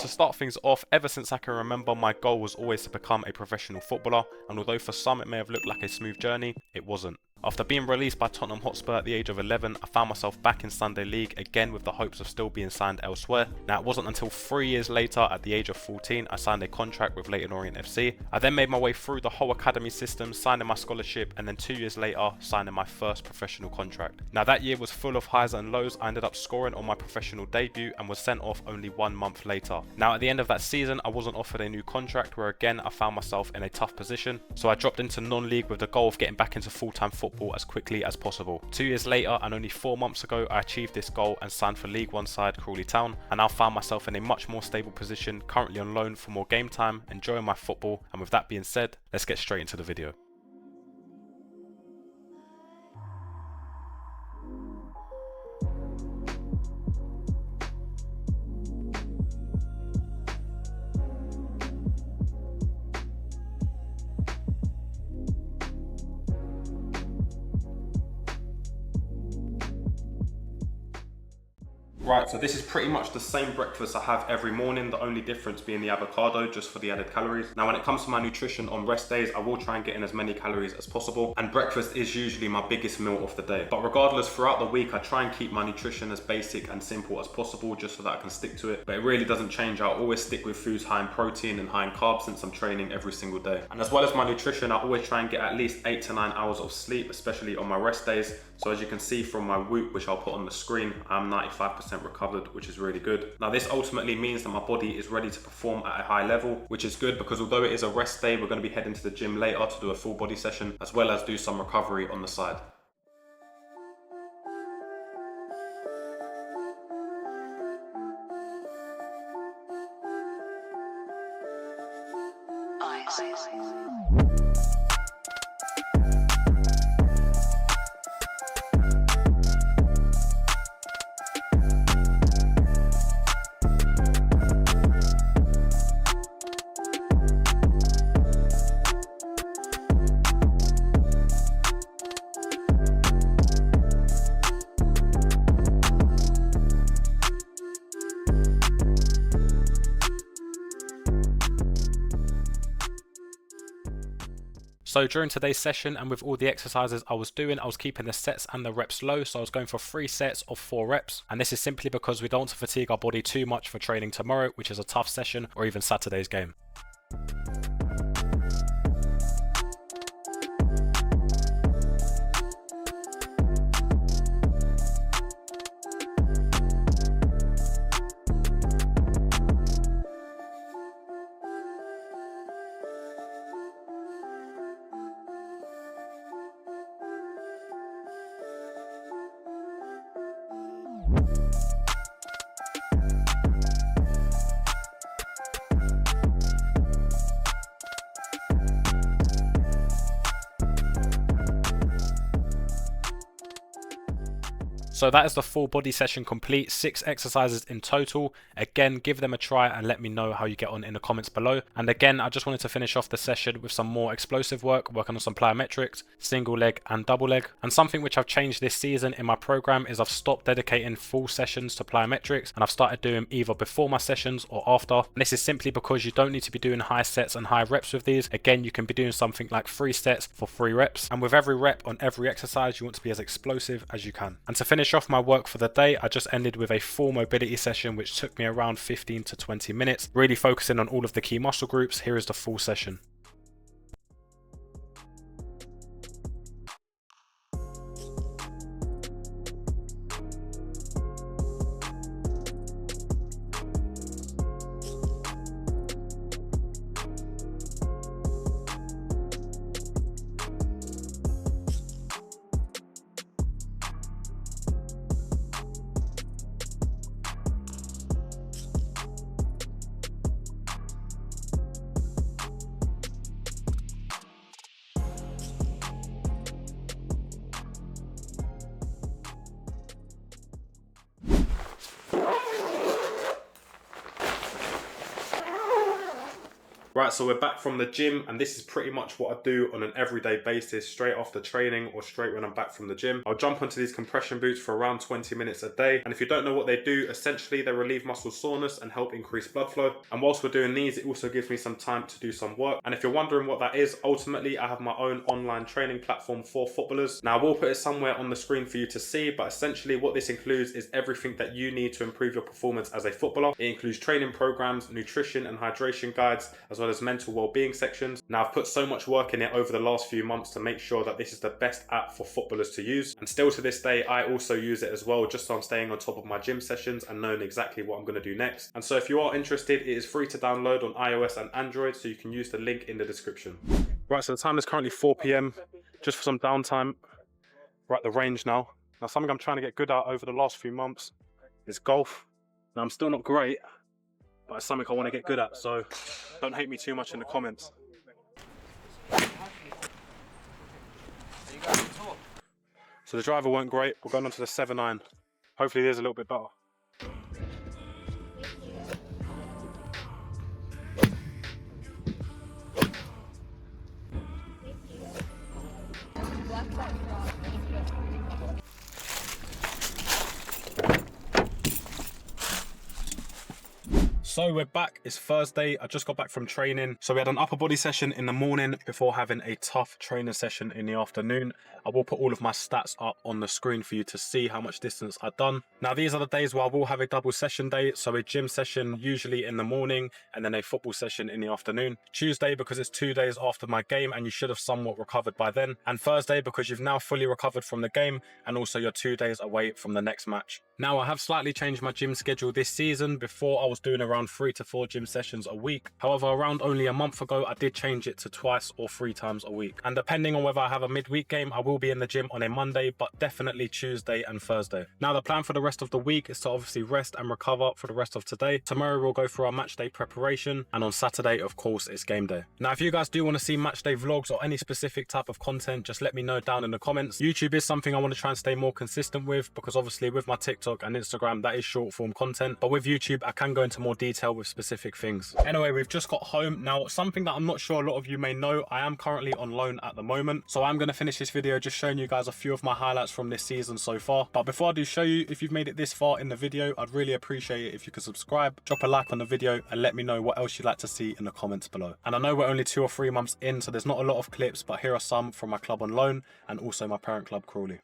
to start things off, ever since I can remember, my goal was always to become a professional footballer, and although for some it may have looked like a smooth journey, it wasn't. After being released by Tottenham Hotspur at the age of 11, I found myself back in Sunday League, again with the hopes of still being signed elsewhere. Now, it wasn't until 3 years later, at the age of 14, I signed a contract with Leyton Orient FC. I then made my way through the whole academy system, signing my scholarship, and then 2 years later, signing my first professional contract. Now, that year was full of highs and lows. I ended up scoring on my professional debut and was sent off only 1 month later. Now, at the end of that season, I wasn't offered a new contract, where again, I found myself in a tough position. So I dropped into non-league with the goal of getting back into full-time football as quickly as possible. 2 years later, and only 4 months ago, I achieved this goal and signed for League One side Crawley Town. I now found myself in a much more stable position, currently on loan for more game time, enjoying my football. And with that being said, let's get straight into the video. Right, so this is pretty much the same breakfast I have every morning, the only difference being the avocado, just for the added calories. Now, when it comes to my nutrition on rest days, I will try and get in as many calories as possible, and breakfast is usually my biggest meal of the day. But regardless, throughout the week, I try and keep my nutrition as basic and simple as possible, just so that I can stick to it. But it really doesn't change. I'll always stick with foods high in protein and high in carbs, since I'm training every single day. And as well as my nutrition, I always try and get at least 8 to 9 hours of sleep, especially on my rest days. So as you can see from my Whoop, which I'll put on the screen, I'm 95% recovered, which is really good. Now, this ultimately means that my body is ready to perform at a high level, which is good, because although it is a rest day, we're going to be heading to the gym later to do a full body session, as well as do some recovery on the side. So during today's session, and with all the exercises I was doing, I was keeping the sets and the reps low. So I was going for 3 sets of 4 reps. And this is simply because we don't want to fatigue our body too much for training tomorrow, which is a tough session, or even Saturday's game. So that is the full body session complete, 6 exercises in total. Again, give them a try and let me know how you get on in the comments below. And again, I just wanted to finish off the session with some more explosive work, working on some plyometrics, single leg and double leg. And something which I've changed this season in my program is I've stopped dedicating full sessions to plyometrics, and I've started doing either before my sessions or after. And this is simply because you don't need to be doing high sets and high reps with these. Again, you can be doing something like 3 sets for 3 reps. And with every rep on every exercise, you want to be as explosive as you can. And to finish off my work for the day, I just ended with a full mobility session, which took me around 15 to 20 minutes, really focusing on all of the key muscle groups. Here is the full session. Right, so we're back from the gym, and this is pretty much what I do on an everyday basis, straight after training or straight when I'm back from the gym. I'll jump onto these compression boots for around 20 minutes a day, and if you don't know what they do, essentially they relieve muscle soreness and help increase blood flow. And whilst we're doing these, it also gives me some time to do some work. And if you're wondering what that is, ultimately I have my own online training platform for footballers. Now I will put it somewhere on the screen for you to see, but essentially what this includes is everything that you need to improve your performance as a footballer. It includes training programs, nutrition and hydration guides, as well as mental well-being sections. Now I've put so much work in it over the last few months to make sure that this is the best app for footballers to use, and still to this day I also use it as well, just so I'm staying on top of my gym sessions and knowing exactly what I'm going to do next. And so if you are interested, it is free to download on iOS and Android, so you can use the link in the description. Right, so the time is currently 4 p.m, just for some downtime. We're at the range now. Now something I'm trying to get good at over the last few months is golf. Now I'm still not great, but it's something I want to get good at, so don't hate me too much in the comments. So the driver weren't great, we're going on to the 7-iron. Hopefully it is a little bit better. So we're back, it's Thursday, I just got back from training. So we had an upper body session in the morning before having a tough training session in the afternoon. I will put all of my stats up on the screen for you to see how much distance I've done. Now these are the days where I will have a double session day, so a gym session usually in the morning and then a football session in the afternoon. Tuesday because it's 2 days after my game and you should have somewhat recovered by then. And Thursday because you've now fully recovered from the game and also you're 2 days away from the next match. Now I have slightly changed my gym schedule this season. Before I was doing around 3 to 4 gym sessions a week. However, around only a month ago, I did change it to 2 or 3 times a week. And depending on whether I have a midweek game, I will be in the gym on a Monday, but definitely Tuesday and Thursday. Now the plan for the rest of the week is to obviously rest and recover for the rest of today. Tomorrow we'll go through our match day preparation, and on Saturday, of course, it's game day. Now, if you guys do want to see match day vlogs or any specific type of content, just let me know down in the comments. YouTube is something I want to try and stay more consistent with, because obviously with my TikTok and Instagram, that is short form content. But with YouTube, I can go into more detail with specific things. Anyway, we've just got home. Now, something that I'm not sure a lot of you may know, I am currently on loan at the moment. So I'm going to finish this video just showing you guys a few of my highlights from this season so far. But before I do show you, if you've made it this far in the video, I'd really appreciate it if you could subscribe, drop a like on the video, and let me know what else you'd like to see in the comments below. And I know we're only 2 or 3 months in, so there's not a lot of clips, but here are some from my club on loan and also my parent club, Crawley.